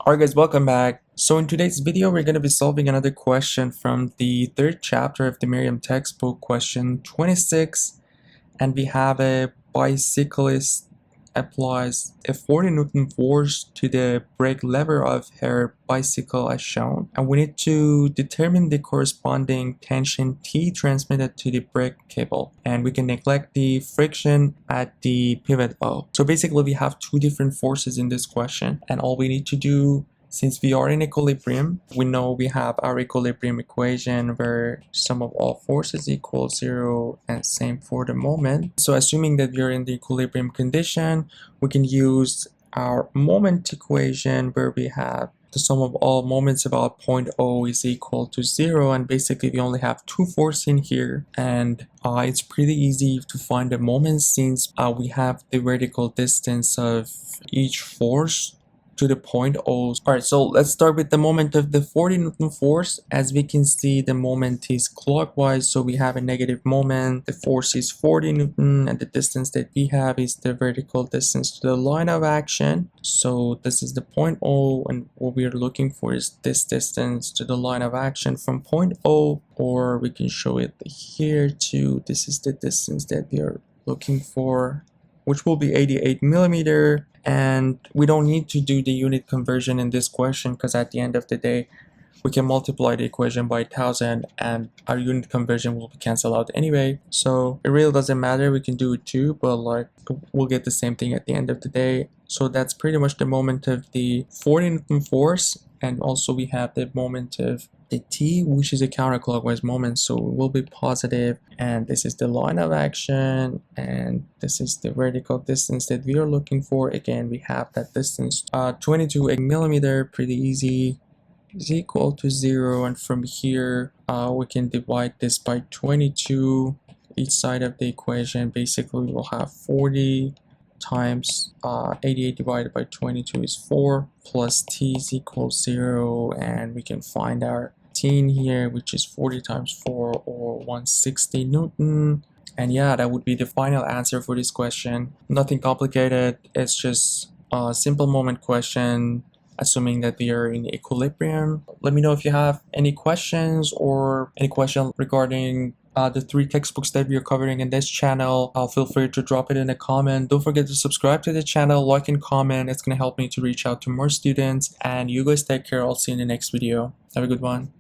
Alright guys, welcome back. So in today's video, we're going to be solving another question from the third chapter of the Meriam textbook, question 26. And we have a bicyclist applies a 40 Newton force to the brake lever of her bicycle as shown. And we need to determine the corresponding tension T transmitted to the brake cable. And we can neglect the friction at the pivot O. So basically we have two different forces in this question. And all we need to do, since we are in equilibrium, we know we have our equilibrium equation where sum of all forces equals 0 and same for the moment. So assuming that we are in the equilibrium condition, we can use our moment equation where we have the sum of all moments about point O is equal to 0, and basically we only have two forces in here, and it's pretty easy to find the moments since we have the vertical distance of each force to the point O. Alright, so let's start with the moment of the 40 Newton force. As we can see, the moment is clockwise, so we have a negative moment. The force is 40 Newton, and the distance that we have is the vertical distance to the line of action. So this is the point O, and what we are looking for is this distance to the line of action from point O, or we can show it here too. This is the distance that we are looking for, which will be 88 millimeter. And we don't need to do the unit conversion in this question because at the end of the day, we can multiply the equation by 1000 and our unit conversion will be cancelled out anyway. So it really doesn't matter. We can do it too, but like we'll get the same thing at the end of the day. So that's pretty much the moment of the 40 Newton force. And also we have the moment of the T, which is a counterclockwise moment, so it will be positive. And this is the line of action, and this is the vertical distance that we are looking for. Again, we have that distance 22 millimeter, pretty easy, is equal to 0. And from here we can divide this by 22 each side of the equation. Basically we'll have 40 times 88 divided by 22 is 4, plus T is equal 0, and we can find our T in here, which is 40 times 4 or 160 Newton. And yeah, that would be the final answer for this question. Nothing complicated, it's just a simple moment question assuming that we are in equilibrium. Let me know if you have any questions or any question regarding the three textbooks that we are covering in this channel. Feel free to drop it in a comment. Don't forget to subscribe to the channel, like and comment. It's going to help me to reach out to more students. And you guys take care. I'll see you in the next video. Have a good one.